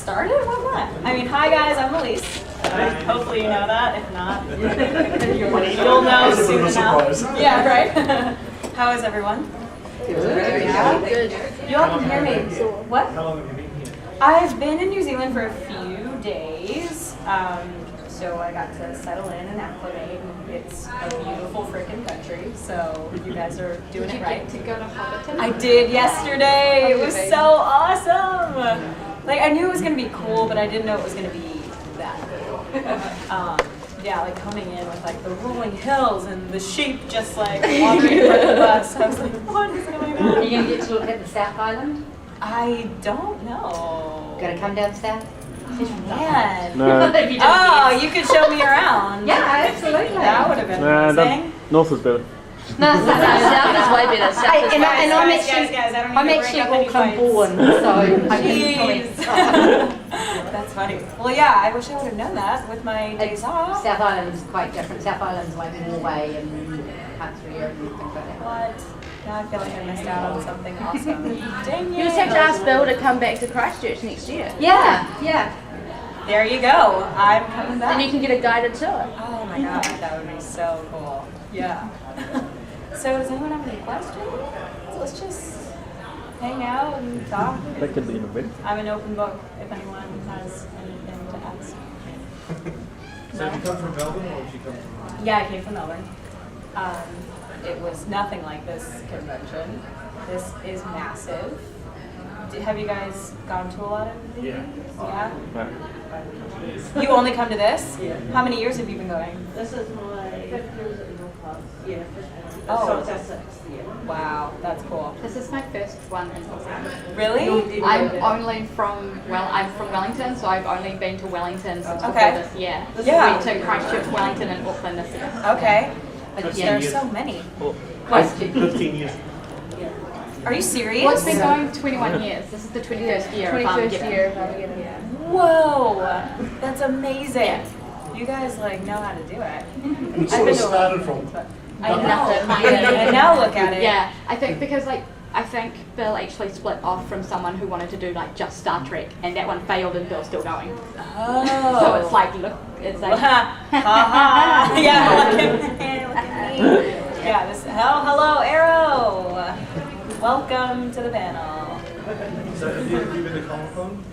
started? Why not? I mean, hi guys, I'm Malese. Hopefully you know that. If not, you'll know soon enough. Yeah, right? How is everyone? Good. Good. You all can hear me. What? How long have you been here? I've been in New Zealand for a few days. So I got to settle in and acclimate, and it's a beautiful freaking country, so you guys are doing it right. Did you get to go to Hobbiton? I did yesterday. It was so awesome. Like, I knew it was going to be cool, but I didn't know it was going to be that cool. Yeah, like coming in with like the rolling hills and the sheep just like walking in front of the bus. I was like, what is going on? Are you going to get to look at the South Island? I don't know. Got to come down south? Man. No. Oh, you could show me around. Yeah, absolutely. That would have been Nah, amazing. North is better. No, south is way better. South is And I'm Guys, actually, I don't I'm need to actually break up any Auckland fights. born, so I'm Jeez. That's funny. Well, yeah, I wish I would have known that with my days off. South Island's quite different. South Island's like Norway and country and things like that. What? Now I feel like I missed out on something awesome. Dang it. You just have to ask Bill to come back to Christchurch next year. Yeah, yeah. There you go. I'm coming back. Then you can get a guided tour. Oh my god, that would be so cool. Yeah. So does anyone have any questions? Let's just hang out and talk. That could be in a bit. I'm an open book if anyone has anything to ask. So did you come from Melbourne or did you come from? Yeah, I came from Melbourne. It was nothing like this convention. This is massive. Have you guys gone to a lot of these? Yeah. Yeah? Right. You only come to this? Yeah. How many years have you been going? This is my 5th year at your class. Yeah, Oh. so it's our 6th year. Wow, that's cool. This is my first one in Auckland. Really? I'm only from, I'm from Wellington, so I've only been to Wellington since before Okay. this year. Yeah. We took Christchurch, Wellington, and Auckland this year. Okay. But There's yeah, so many. Oh, What? 15 years. Are you serious? Well, it's been going 21 years. This is the 21st year of Armageddon. Whoa, that's amazing. You guys like know how to do it. You sort of started from. I know. Nothing. And now look at it. Yeah, I think because I think Bill actually split off from someone who wanted to do like just Star Trek, and that one failed, and Bill's still going. Oh. So it's like, look, it's like, Ha ha. Yeah, look at me. Yeah, hello, Arrow. Welcome to the panel. So have you been to Comic Con?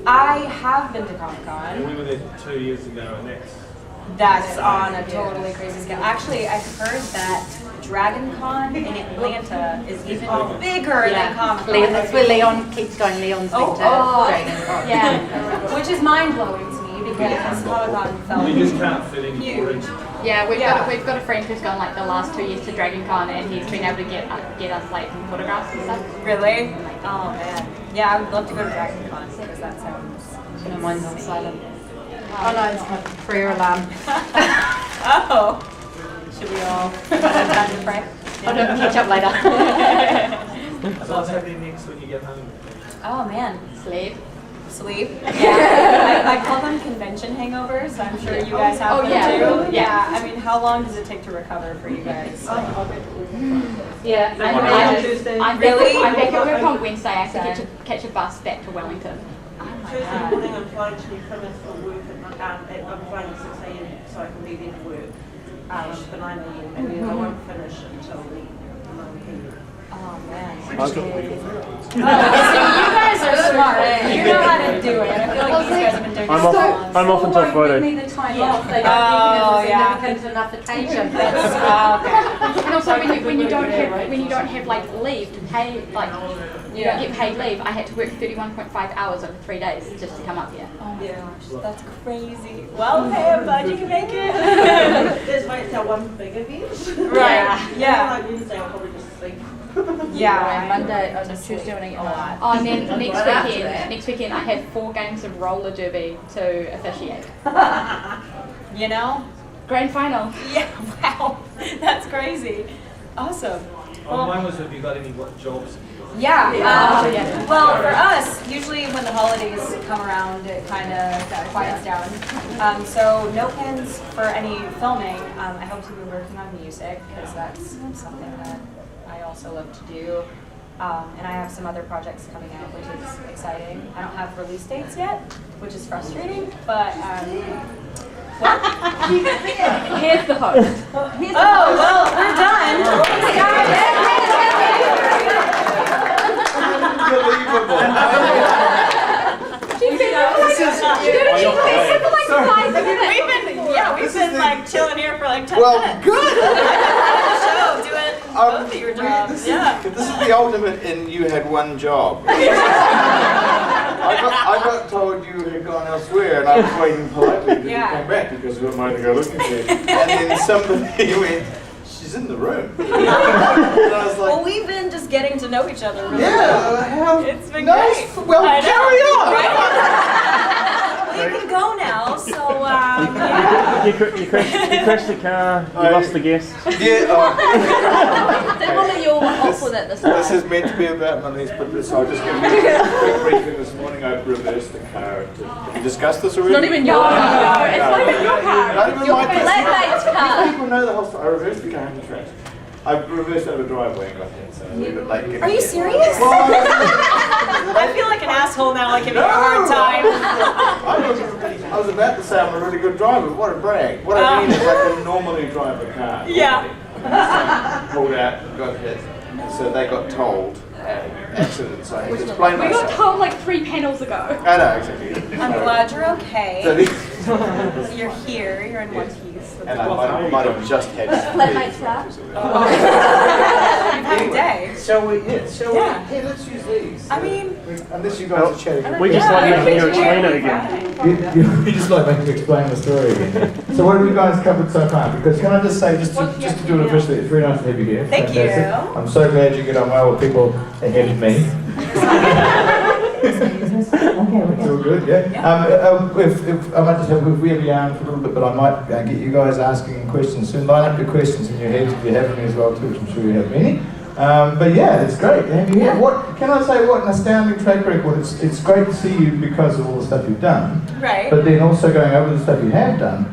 I have been to Comic Yeah, Con. we were there 2 years ago and That's on a totally crazy scale. Actually, I heard that Dragon Con in Atlanta is even bigger than Comic Con. That's where Leon keeps going. Leon's been to Dragon Con. Yeah, which is mind blowing to me because Comic Con felt we just can't fit in huge. for it. yeah, we've got a friend who's gone like the last 2 years to Dragon Con, and he's been able to get us like photographs and stuff. Really? Oh man. Yeah, I would love to go to Dragon Con because that sounds. No, mine's on silent. Oh no, it's my prayer alarm. Oh. Should we all have time to pray? I'll catch up later. So what's happening next when you get home? Oh man. Sleep. Sleep. Yeah. I call them convention hangovers. I'm sure you guys have them yeah. too. Yeah. I mean, how long does it take to recover for you guys? Yeah, I'm Really? I'm back at work on Wednesday. I have to catch a bus back to Wellington. Tuesday morning I'm flying to Plymouth for work I'm flying at 6 a.m. so I can be there for work for 9 a.m. and then I won't finish until the 9 p.m. Oh man. Okay. Oh, so you guys are smart. You know how to do it. I feel like these guys have been doing it I'm so off. long. I'm off until Give Friday. me the time off. They Oh, don't think yeah. it's a significant enough occasion. Okay. And also when you don't have like leave to pay, like you don't get paid leave, I had to work 31.5 hours over 3 days just to come up here. Oh my gosh, that's crazy. Well, hey, I'm glad you can make it. There's wait till one big event. Right. And Yeah. like Wednesday I'll probably just sleep. Yeah. Monday, Tuesday when I get home. Oh, and then next weekend I have 4 games of roller derby to officiate. You know? Grand final. Yeah. Wow. That's crazy. Awesome. Mine was, have you got any jobs? Yeah. Yeah. Well, for us, usually when the holidays come around, it kind of quiets down. So no plans for any filming. I hope to be working on music because that's something that I also love to do. And I have some other projects coming out, which is exciting. I don't have release dates yet, which is frustrating, but Here's the host. oh, well, we're done. We've been like chilling here for like 10 minutes. Good. Show doing both of your jobs. This is the ultimate in you had one job. I got told you had gone elsewhere, and I was waiting politely till you came back because we might go looking for you. And then somebody went, she's in the room. And I was like, Well, we've been just getting to know each other really well. yeah, It's been nice. great. Well, I know, carry on. Well, you can go now, so You crashed the car, you lost the guest. Yeah. They want that you're off with it this time. This is meant to be about Malese, but I'll just give you a quick briefing this morning. I reversed the car. Have you discussed this already? Not even your car. It's not even your car. Not even Your my car. flatmate's car. People know the whole story. I reversed the car in the trash. I reversed over the driveway and got hit, so a little bit late getting Are you here. serious? I feel like an asshole now, like giving you a hard time. I was about to say I'm a really good driver, but what a brag. What I mean is I can normally drive a car. Yeah. Pulled out, got hit. So they got told accident, so I had to explain We got myself. told like 3 panels ago. I know, exactly. I'm glad you're okay. So You're here, you're in one piece. and I might have just had Flatmate's car. You've had a day. Shall we? Yeah. Hey, let's use these. I mean, Unless you guys are chatting. We just like making you explain it again. You just like making me explain the story again. So what have you guys covered so far? Because can I just say, just to do it officially, it's very nice to have you here. Thank Fantastic. you. I'm so glad you get on well with people ahead of me. It's all good, yeah. If I might just have, if we have a yarn for a little bit, but I might get you guys asking questions soon. Line up your questions in your heads if you have any as well too, which I'm sure you have many. But yeah, it's great to have you here. What can I say? What an astounding track record! It's great to see you because of all the stuff you've done. right. But then also going over the stuff you have done.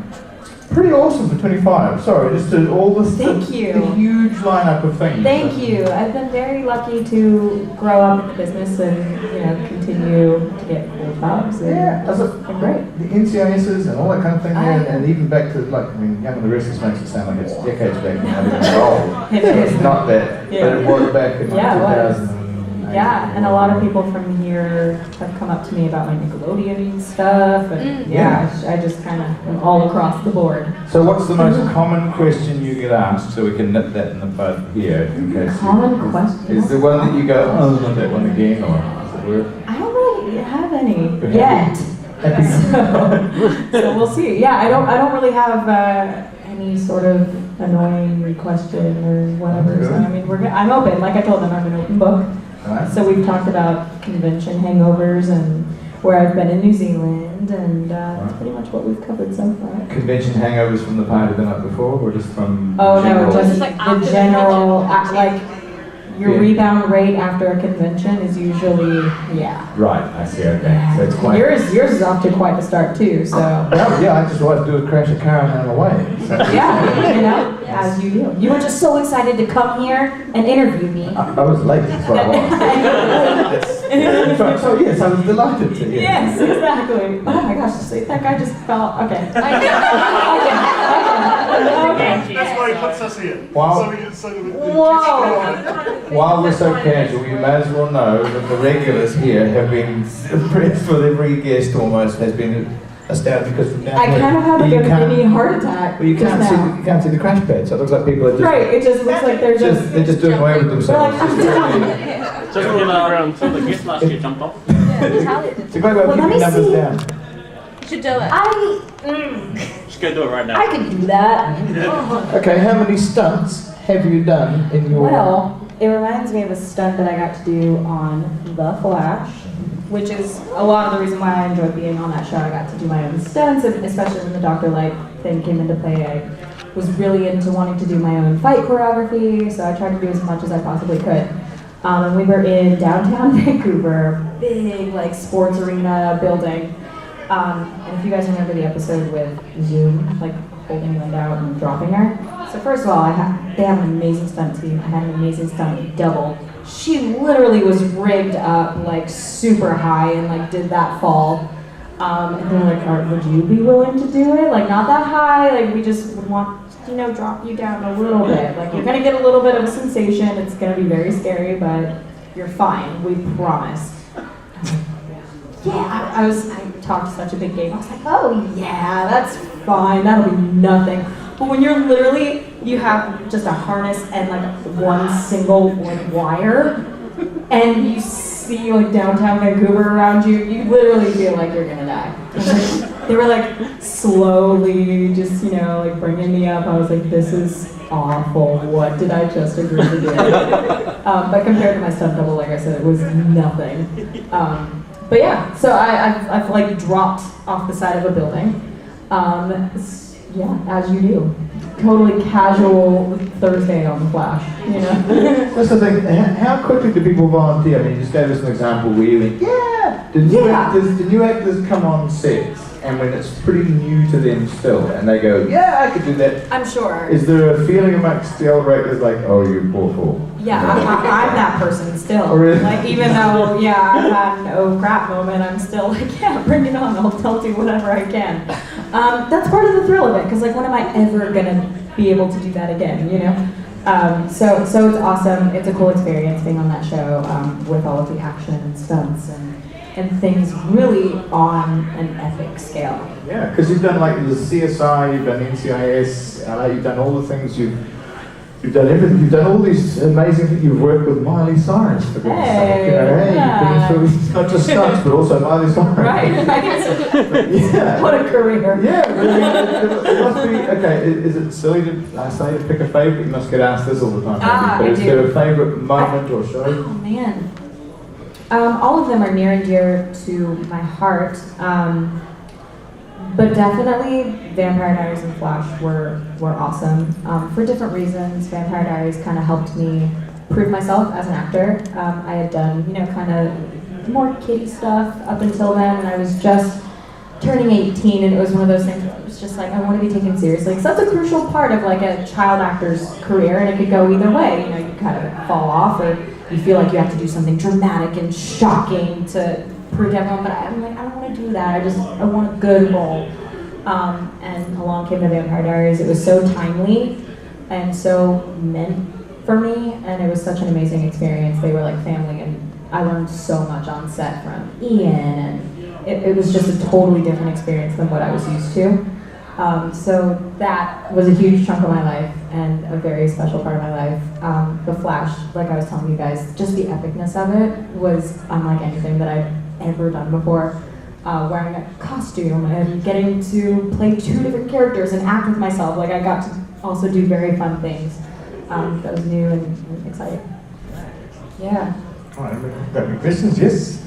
Pretty awesome for 25. Sorry, just all the Thank you. the huge lineup of things. Thank you. I've been very lucky to grow up in the business and continue to get cool jobs. And Yeah, it's been great. the NCISs and all that kind of thing, and even back to Young and the Restless makes it sound like it's decades back and not even old. It's not that, but it was back in Yeah, it was. 2008. Yeah, and a lot of people from here have come up to me about my Nickelodeon stuff, and I just kind of am all across the board. So what's the most common question you get asked, so we can nip that in the bud here, in case Common question? is the one that you go, oh, not that one again, or is it worth? I don't really have any Happy. yet. Happy. So we'll see. Yeah, I don't really have any sort of annoying question or whatever. So I mean, I'm open. Like I told them, I'm an open book. Right. So we've talked about convention hangovers and where I've been in New Zealand, and that's pretty much what we've covered so far. Convention hangovers from the party the night before, or just from Oh general? no, just like the after the general, convention. like your Yeah. rebound rate after a convention is usually, Right, I see, okay. So it's quite... Yours is off to quite the start too, so. Well, yeah, I just wanted to do is crash a car and run away. So. Yeah, as you do. You were just so excited to come here and interview me. I was late, that's what I was. So yes, I was delighted to hear. Yes, exactly. Oh my gosh, that guy just fell. Okay. Okay. That's why he puts us here. Wow. Whoa. While we're so casual, you may as well know that the regulars here have been impressed with every guest almost has been astounded because from down I here, kind of had like a mini heart attack. Well, you just can't now. see the crash pad, so it looks like people are just Right, it just looks like they're just doing away with they're like, themselves. I'm done. Just get around. So the guest last year jumped off. It's a great way of Well, let keeping me numbers see. down. You should do it. Just go do it right now. I can do that. Okay, how many stunts have you done in your? Well, it reminds me of a stunt that I got to do on The Flash, which is a lot of the reason why I enjoyed being on that show. I got to do my own stunts, and especially when the Dr. Light thing came into play, I was really into wanting to do my own fight choreography, so I tried to do as much as I possibly could. And we were in downtown Vancouver, big like sports arena building. And if you guys remember the episode with Zoom, like holding Linda out and dropping her. So first of all, they have an amazing stunt team. I had an amazing stunt double she literally was rigged up like super high and like did that fall. And they're like, would you be willing to do it? Like not that high, like we just would want, drop you down a little bit. Like you're gonna get a little bit of a sensation, it's gonna be very scary, but you're fine, we promise. Yeah, I talked such a big game. I was like, oh yeah, that's fine, that'll be nothing. But when you're literally, you have just a harness and like one single like wire, and you see like downtown Vancouver around you, you literally feel like you're gonna die. They were like slowly just, like bringing me up. I was like, this is awful. What did I just agree to do? But compared to my stunt double, like I said, it was nothing. But yeah, so I've like dropped off the side of a building. Yeah, as you do. Totally casual Thursday on the Flash, That's the thing. How quickly do people volunteer? I mean, you just gave us an example where you went, yeah. Did new actors come on sets, and when it's pretty new to them still, and they go, yeah, I could do that. I'm sure. Is there a feeling amongst the older actors like, oh, you poor fool? Yeah, I'm that person still. Oh, really? Like even though, I've had an oh crap moment, I'm still like, yeah, bring it on. I'll do whatever I can. That's part of the thrill of it, because like, when am I ever gonna be able to do that again? So it's awesome. It's a cool experience being on that show with all of the action and stunts and things really on an epic scale. Yeah, because you've done like the CSI, you've done NCIS, you've done all the things You've done everything. You've done all these amazing things. You've worked with Miley Cyrus, for goodness sake. Yeah. You've been through not just stunts, but also Miley Cyrus. Right. Yeah. What a career. Yeah. It must be, okay, is it silly to say to pick a favourite? You must get asked this all the time. But is there a favourite moment or show? Oh, man. All of them are near and dear to my heart. But definitely Vampire Diaries and Flash were awesome for different reasons. Vampire Diaries kind of helped me prove myself as an actor. I had done, kind of more kiddie stuff up until then, and I was just turning 18, and it was one of those things where it was just like, I want to be taken seriously. Because that's a crucial part of like a child actor's career, and it could go either way. You kind of fall off, or you feel like you have to do something dramatic and shocking to prove to everyone, but I'm like, I don't want to do that. I want a good role. And along came the Vampire Diaries. It was so timely and so meant for me, and it was such an amazing experience. They were like family, and I learned so much on set from Ian, and it was just a totally different experience than what I was used to. So that was a huge chunk of my life and a very special part of my life. The Flash, like I was telling you guys, just the epicness of it was unlike anything that I've ever done before. Wearing a costume and getting to play two different characters and act with myself. Like I got to also do very fun things that was new and exciting. Yeah. All right, got any questions? Yes?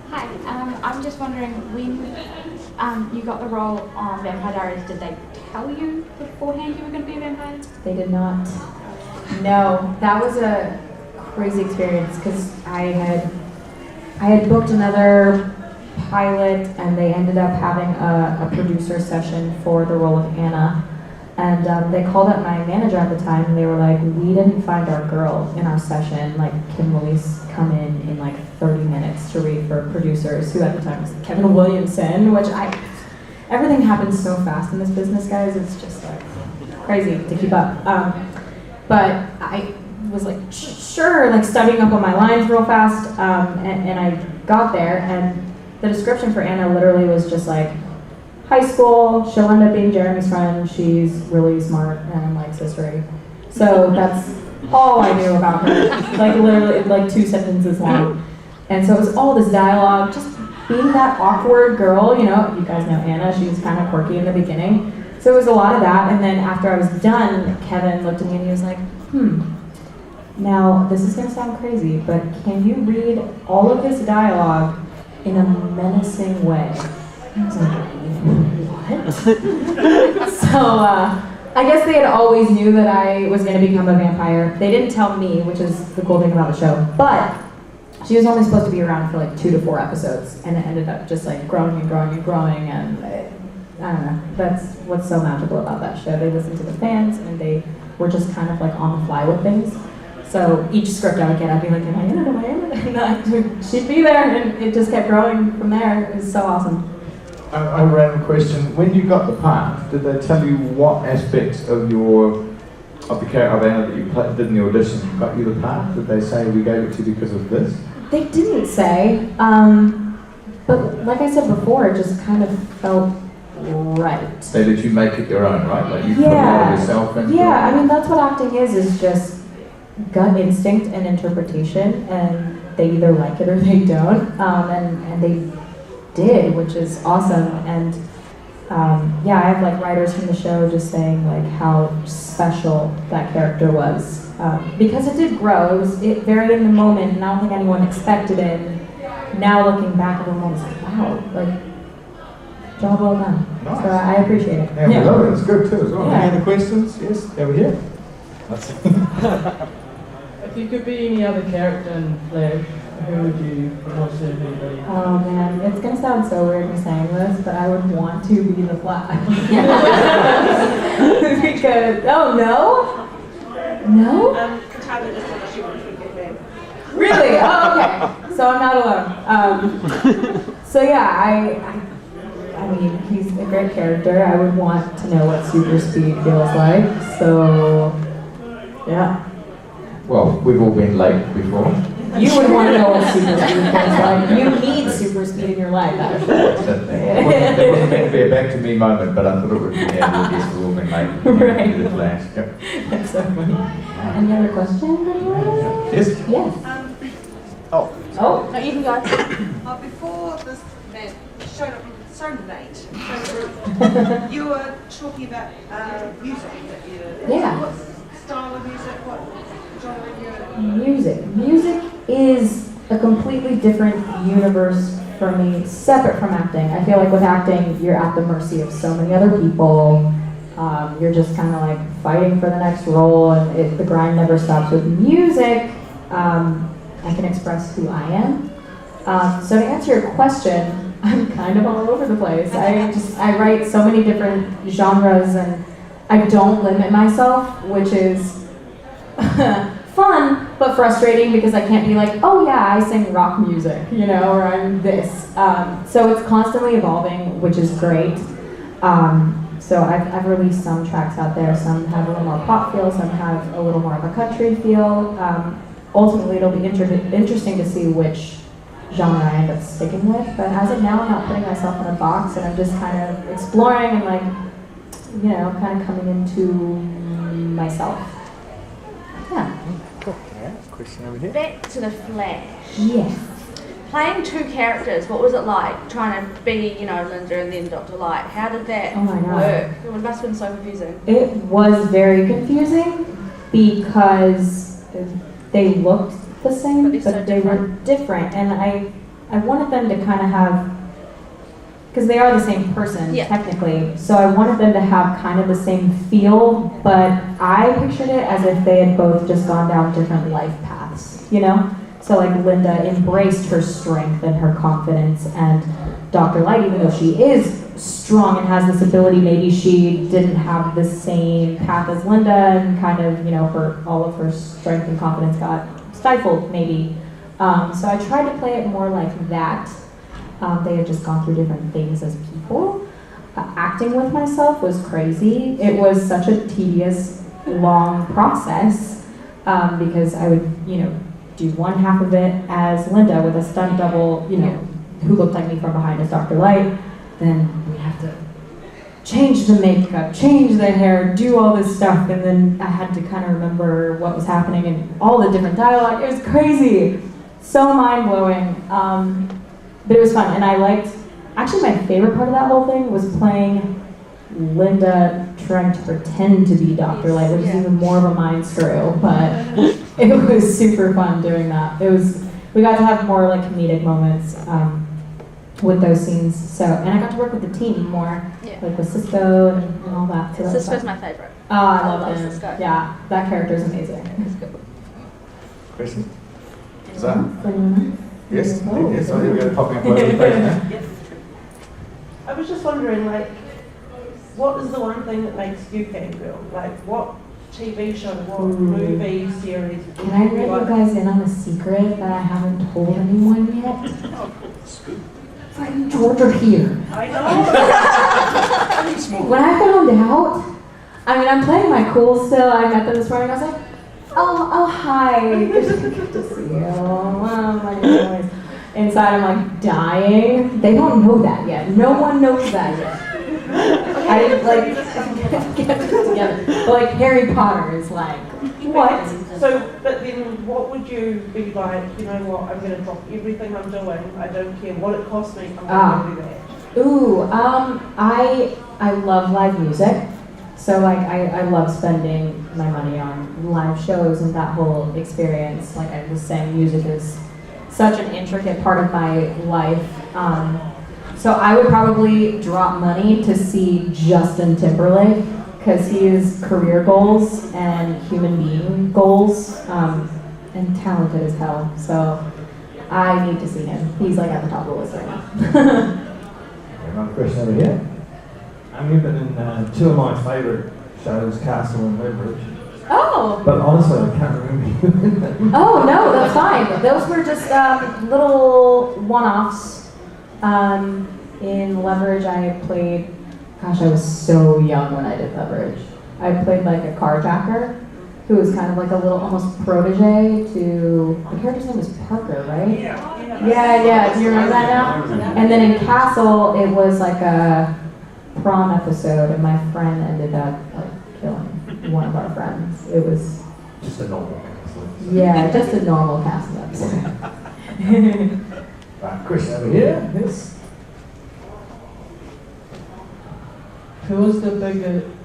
Hi, I'm just wondering, when you got the role on Vampire Diaries, did they tell you beforehand you were going to be a vampire? They did not. No, that was a crazy experience because I had booked another pilot, and they ended up having a producer session for the role of Anna. And they called up my manager at the time, and they were like, we didn't find our girl in our session. Like, can Malese come in like 30 minutes to read for producers, who at the time was Kevin Williamson, which everything happens so fast in this business, guys. It's just like crazy to keep up. But I was like, sure, like studying up on my lines real fast, and I got there, and the description for Anna literally was just like, high school, she'll end up being Jeremy's friend, she's really smart and likes history. So that's all I knew about her, like literally like 2 sentences long. And so it was all this dialogue, just being that awkward girl, you guys know Anna, she was kind of quirky in the beginning. So it was a lot of that, and then after I was done, Kevin looked at me and he was like, now this is gonna sound crazy, but can you read all of this dialogue in a menacing way? I was like, what? So I guess they had always knew that I was going to become a vampire. They didn't tell me, which is the cool thing about the show, but she was only supposed to be around for like 2 to 4 episodes, and it ended up just like growing and growing and growing, and I don't know, that's what's so magical about that show. They listened to the fans, and they were just kind of like on the fly with things. So each script I would get, I'd be like, am I in it, am I in it? And she'd be there, and it just kept growing from there. It was so awesome. A random question. When you got the part, did they tell you what aspects of the character of Anna that you did in the audition got you the part? Did they say we gave it to you because of this? They didn't say, but like I said before, it just kind of felt right. They let you make it your own, right? Like you put a lot of yourself into it. Yeah, I mean, that's what acting is just gut instinct and interpretation, and they either like it or they don't, and they did, which is awesome. And yeah, I have like writers from the show just saying like how special that character was, because it did grow. It varied in the moment, and I don't think anyone expected it. And now looking back, everyone was like, wow, like job well done. Nice. So I appreciate it. Yeah, we love it. It's good too as well. Yeah. Any other questions? Yes, over here. That's If you could be any other character in Flash, who would you want to be? Oh man, it's gonna sound so weird me saying this, but I would want to be the Flash. Because, oh no? No? Katana just said she wanted to get back. Really? Oh, okay. So I'm not alone. So yeah, I mean, he's a great character. I would want to know what super speed feels like. So, yeah. well, we've all been late before. You would want to know what super speed feels like. You need super speed in your life, actually. It wasn't meant to be a back to me moment, but I thought it would be. Yeah, yes, we've all been late. Right. The Flash. Yep. That's so funny. Any other questions? Anyone? Yes. Yes. Oh. Oh. No, you can go. Before this man showed up in Sonate, you were talking about music that you. Yeah. What style of music? What genre you? Music is a completely different universe for me, separate from acting. I feel like with acting, you're at the mercy of so many other people. You're just kind of like fighting for the next role, and the grind never stops. With music, I can express who I am. So to answer your question, I'm kind of all over the place. I write so many different genres, and I don't limit myself, which is fun but frustrating because I can't be like, oh yeah, I sing rock music, or I'm this. So it's constantly evolving, which is great. So I've released some tracks out there. Some have a little more pop feel, some have a little more of a country feel. Ultimately, it'll be interesting to see which genre I end up sticking with. But as of now, I'm not putting myself in a box, and I'm just kind of exploring and like, kind of coming into myself. Yeah. Cool. Yeah, question over here. Back to the Flash. Yes. Playing two characters, what was it like trying to be, Linda and then Dr. Light? How did that Oh my God. work? It must have been so confusing. It was very confusing because they looked the same, But they're so but they were different. And I wanted them to kind of have, because they are the same person, Yeah. technically, so I wanted them to have kind of the same feel, but I pictured it as if they had both just gone down different life paths, So like Linda embraced her strength and her confidence, and Dr. Light, even though she is strong and has this ability, maybe she didn't have the same path as Linda, and kind of, all of her strength and confidence got stifled, maybe. So I tried to play it more like that. They had just gone through different things as people. Acting with myself was crazy. It was such a tedious, long process, because I would, do one half of it as Linda with a stunt double, who looked like me from behind as Dr. Light. Then we have to change the makeup, change the hair, do all this stuff, and then I had to kind of remember what was happening and all the different dialogue. It was crazy, so mind-blowing, but it was fun. And I liked, actually my favorite part of that whole thing was playing Linda trying to pretend to be Dr. Light, which is even more of a mind screw, but it was super fun doing that. We got to have more like comedic moments with those scenes. So, and I got to work with the team more, like with Cisco and all that. So Cisco's my favorite. Oh, I love him. Cisco. Yeah, that character is amazing. Question? Is that? Anyone? Yes. Oh. Yes. So here we go. Popping up all over the place now. I was just wondering, what is the one thing that makes you fangirl? Like, what TV show, what movie, series? Can I let you guys in on a secret that I haven't told anyone yet? Fred and George are here. I know. When I found out, I mean, I'm playing my cool still. I met them this morning. I was like, oh, hi. Good to see you. Oh, my goodness. Inside, I'm like dying. They don't know that yet. No one knows that yet. I like get it together. But like Harry Potter is like, what? So, but then what would you be like, you know what, I'm going to drop everything I'm doing, I don't care what it costs me, I'm going to do that. Ooh, I love live music. So like I love spending my money on live shows and that whole experience. Like I was saying, music is such an intricate part of my life. So I would probably drop money to see Justin Timberlake because he has career goals and human being goals and talented as hell. So I need to see him. He's like at the top of the list right now. Another question over here. You've been in two of my favourite shows, Castle and Leverage. Oh! But honestly, I can't remember you in them. Oh, no, that's fine. Those were just little one-offs. In Leverage, I played, gosh, I was so young when I did Leverage. I played like a carjacker who was kind of like a little almost protege to, the character's name was Parker, right? Yeah. Do you remember that now? And then in Castle, it was like a prom episode, and my friend ended up like killing one of our friends. It was Just a normal Castle. yeah, just a normal Castle episode. Right, question over here. Yes. Who was the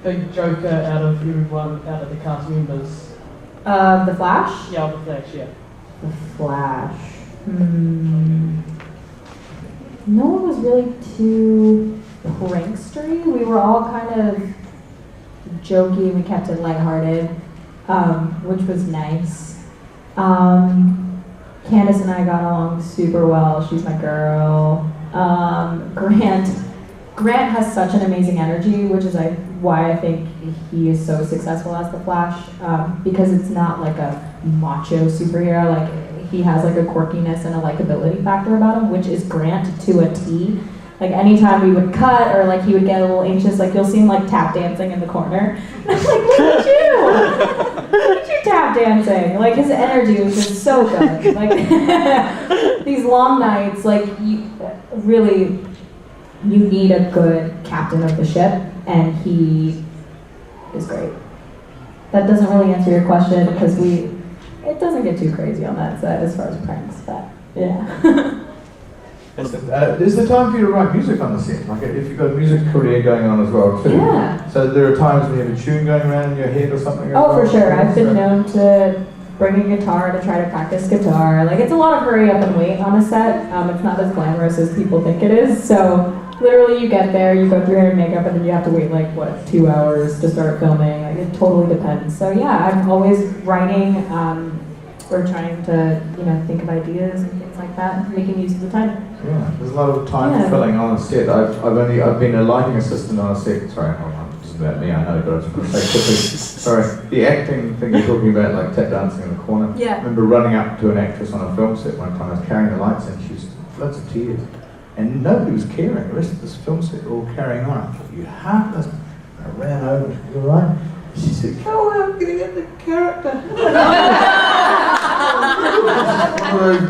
big joker out of everyone, out of the cast members? The Flash? Yeah, the Flash, yeah. The Flash. No one was really too prankstery. We were all kind of jokey. We kept it lighthearted, which was nice. Candace and I got along super well. She's my girl. Grant has such an amazing energy, which is why I think he is so successful as the Flash, because it's not like a macho superhero. Like he has like a quirkiness and a likability factor about him, which is Grant to a T. Like anytime we would cut or like he would get a little anxious, like you'll see him like tap dancing in the corner. And I'm like, look at you! Look at you tap dancing! Like his energy was just so good. Like these long nights, like you need a good captain of the ship, and he is great. That doesn't really answer your question because it doesn't get too crazy on that side as far as pranks, but yeah. Is there time for you to write music on the set? Like if you've got a music career going on as well too. Yeah. So there are times when you have a tune going around in your head or something. Oh, for sure. I've been known to bring a guitar to try to practice guitar. Like it's a lot of hurry up and wait on a set. It's not as glamorous as people think it is. So literally you get there, you go through hair and makeup, and then you have to wait 2 hours to start filming. Like it totally depends. So yeah, I'm always writing or trying to think of ideas and things like that, making use of the time. Yeah, there's a lot of time filling on a set. I've been a lighting assistant on a set. Sorry, hold on. It's about me, I know, but I was going to say quickly. Sorry, the acting thing you're talking about, like tap dancing in the corner. Yeah. I remember running up to an actress on a film set one time. I was carrying the lights and she was floods of tears. And nobody was caring. The rest of this film set were all carrying on. I thought, you heartless. I ran over. You all right? She said, "Oh, I'm getting into character."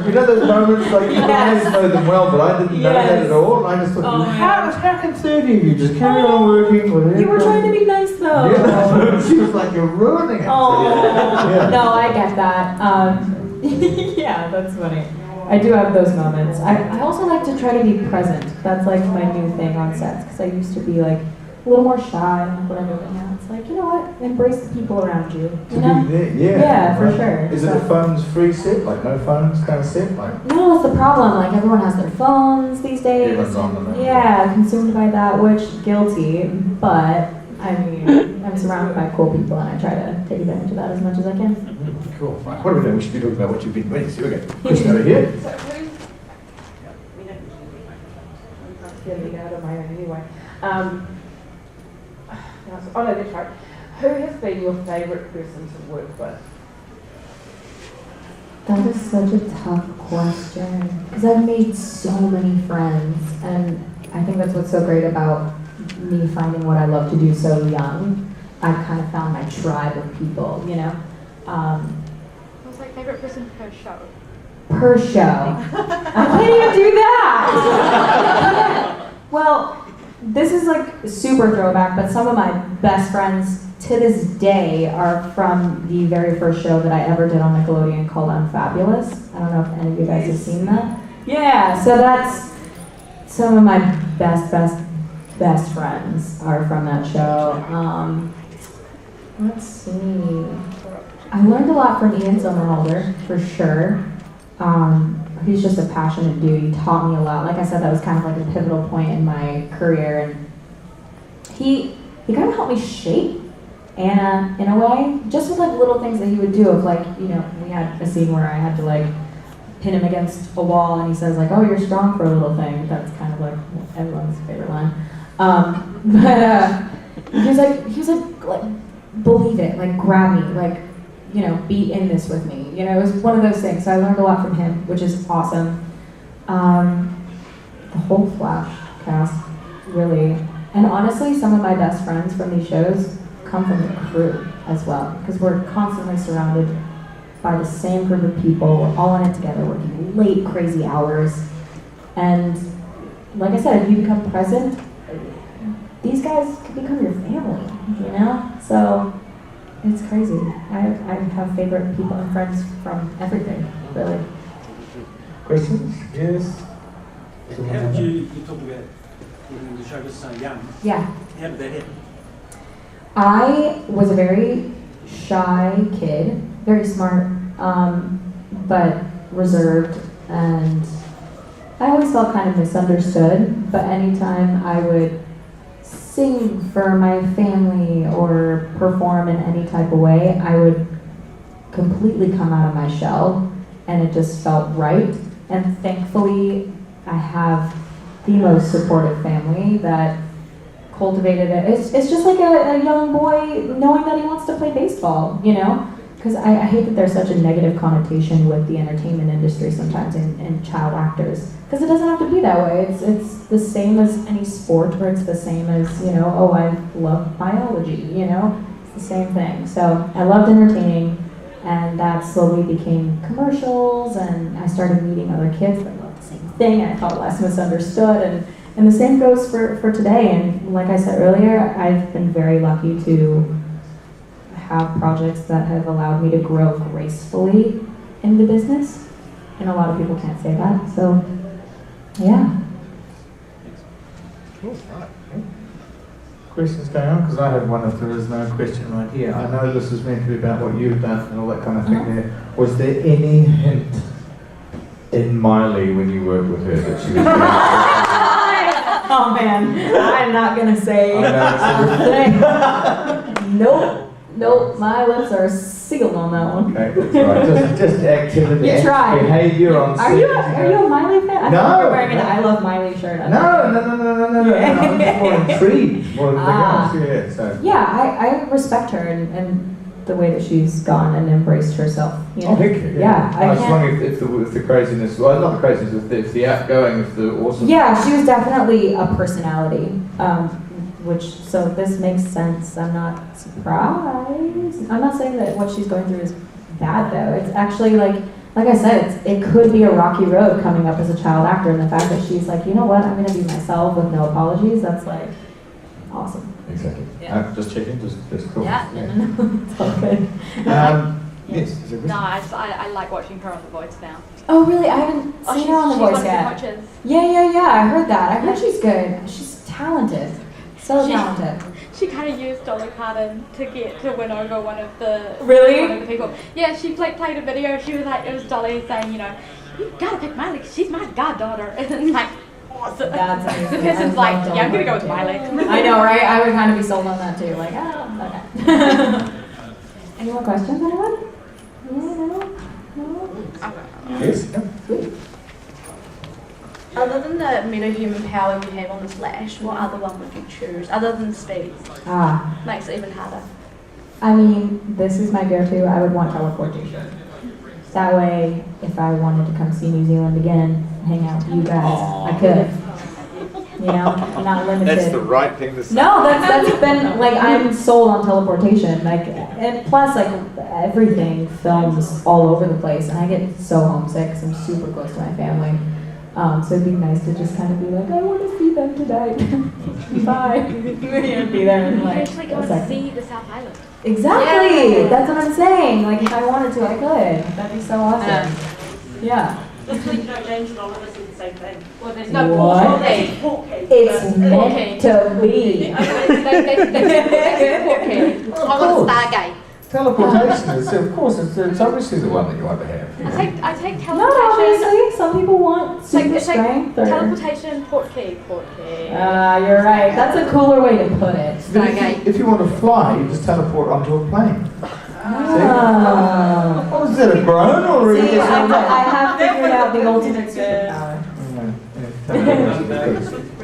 You know those moments like you guys know them well, but I didn't know that at all. And I just thought, how can 30 of you just carry on working? Whatever. You were trying to be nice though. Yeah, she was like, "You're ruining it." Oh, yeah. no, I get that. Yeah, that's funny. I do have those moments. I also like to try to be present. That's like my new thing on sets, because I used to be like a little more shy and whatever, but now it's like, you know what, embrace the people around you. You know? Yeah, for sure. Is it a phones-free set, like no phones kind of set? Like no, it's the problem. Like everyone has their phones these days. Everyone's on them. Yeah, consumed by that, which guilty, but I mean, I'm surrounded by cool people and I try to take advantage of that as much as I can. Cool. Right. What are we doing? We should be talking about what you've been doing. So, okay. Question over here. Get out of my own anyway. Oh no, that's right. Who has been your favourite person to work with? That is such a tough question because I've made so many friends, and I think that's what's so great about me finding what I love to do so young. I've kind of found my tribe of people, you know. What's like favourite person per show? Per show, I can't even do that. Well, this is like super throwback, but some of my best friends to this day are from the very first show that I ever did on Nickelodeon called Unfabulous. I don't know if any of you guys have seen that. Yeah, so that's some of my best friends are from that show. Let's see. I learned a lot from Ian Somerhalder, for sure. He's just a passionate dude. He taught me a lot. Like I said, that was kind of like a pivotal point in my career, and he kind of helped me shape Anna in a way, just with like little things that he would do. Of like, you know, we had a scene where I had to like pin him against a wall, and he says like, "Oh, you're strong for a little thing." That's kind of like everyone's favorite line. But he was like, believe it, like grab me, like, you know, be in this with me. You know, it was one of those things. So I learned a lot from him, which is awesome. The whole Flash cast, really. And honestly, some of my best friends from these shows come from the crew as well, because we're constantly surrounded by the same group of people. We're all in it together, working late, crazy hours. And like I said, if you become present, these guys could become your family, you know? So it's crazy. I have favorite people and friends from everything, really. Questions? Yes? How did you talk about when the show was so young? Yeah. How did that happen? I was a very shy kid, very smart, but reserved, and I always felt kind of misunderstood, but anytime I would sing for my family or perform in any type of way, I would completely come out of my shell, and it just felt right. And thankfully, I have the most supportive family that cultivated it. It's just like a young boy knowing that he wants to play baseball, you know? Because I hate that there's such a negative connotation with the entertainment industry sometimes and child actors. Because it doesn't have to be that way. It's the same as any sport, or it's the same as, you know, oh, I love biology, you know? It's the same thing. So I loved entertaining, and that slowly became commercials, and I started meeting other kids that loved the same thing, and I felt less misunderstood, and the same goes for today. And like I said earlier, I've been very lucky to have projects that have allowed me to grow gracefully in the business, and a lot of people can't say that, so yeah. Cool. Right. Questions going on? Because I have one if there is no question right here. I know this is meant to be about what you've done and all that kind of thing there. Was there any hint in Miley when you worked with her that she was going to Oh man, I'm not gonna say a thing. Nope, my lips are sealed on that one. Okay, that's right. Just activity and behaviour on set. Are you a Miley fan? I thought you were wearing an I Love Miley shirt. No. I'm just more intrigued more than anything else. Yeah, so. Yeah, I respect her and the way that she's gone and embraced herself. You know? Oh, heck yeah. Yeah, I was wondering if the craziness, well, not the craziness, if the outgoing, if the awesome. Yeah, she was definitely a personality. So this makes sense. I'm not surprised. I'm not saying that what she's going through is bad though. It's actually like I said, it could be a rocky road coming up as a child actor, and the fact that she's like, you know what, I'm gonna be myself with no apologies, that's like awesome. Exactly. Yeah. Just checking, just cool. Yeah, no, it's all good. Yes, is there a question? No, I like watching her on The Voice now. Oh really? I haven't seen her on The Voice yet. She's one of the coaches. Yeah, I heard that. I heard she's good. She's talented. So talented. She kind of used Dolly Parton to win over one of the people. Yeah, she played a video. She was like, it was Dolly saying, you know, you gotta pick Miley 'cause she's my goddaughter, and then like, awesome. That's amazing. The person's like, yeah, I'm gonna go with Miley. I know, right? I would kind of be sold on that too. Like, okay. Any more questions, anyone? No. Yes. Sweet. Other than the metahuman power you have on the Flash, what other one would you choose? Other than speed? Makes it even harder. I mean, this is my go-to. I would want teleportation. That way, if I wanted to come see New Zealand again, hang out with you guys, I could. You know, I'm not limited. That's the right thing to say. No, that's been, like, I'm sold on teleportation. Like, and plus, like, everything films all over the place, and I get so homesick because I'm super close to my family. So it'd be nice to just kind of be like, I want to see them tonight. Bye. Be there in like Actually go a and second. see the South Island. Exactly. Yeah. That's what I'm saying. Like, if I wanted to, I could. That'd be so awesome. Yeah. This week, James and Oliver said the same thing. Well, there's no pork cake. Pork cake. It's meant to be. They pork cake. I want to Stargate. Teleportation is, of course, it's obviously the one that you want to have. I take Not teleportation. obviously. Some people want super It's like strength. Or... teleportation, port key. You're right. That's a cooler way to put it. If you want to fly, you just teleport onto a plane. Ah. Oh, is that a groan or is See, it I have figured out the ultimate superpower.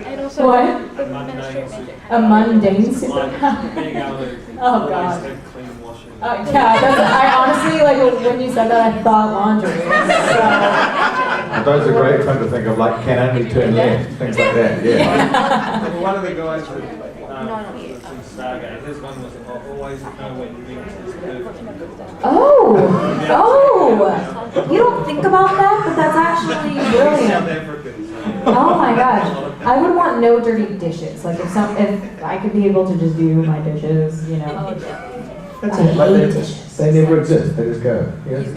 And also What? the Ministry of Magic. A mundane superpower. Oh god. Oh yeah, I honestly, like, when you said that, I thought laundry. Those are great fun to think of, like, can only turn left, things like that, yeah. One of the guys from Stargate, his one was always know when you think it's perfect. Oh! You don't think about that, but that's actually brilliant. South Africans. Oh my gosh. I would want no dirty dishes. Like, if I could be able to just do my dishes, you know. That's it, like they never exist, they just go. Yes.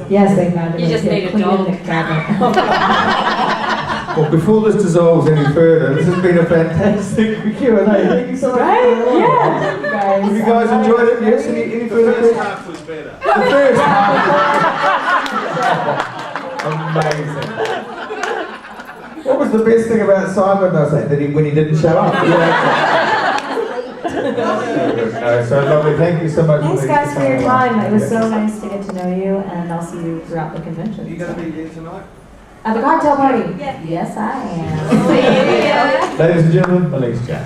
Yes, they magically You just need a clean dog. the cabinet. Well, before this dissolves any further, this has been a fantastic Q&A. Thank you so much. Right? Yeah. Guys. Have you guys enjoyed it? Yes? Any further questions? Half was better. The first half. Amazing. What was the best thing about Simon, I say, that when he didn't show up? So lovely. Thank you so much. Thanks, guys, for your time. It was so nice to get to know you, and I'll see you throughout the convention. You going to be there tonight? At the cocktail party? Yes, I am. Ladies and gentlemen, Malese Jow.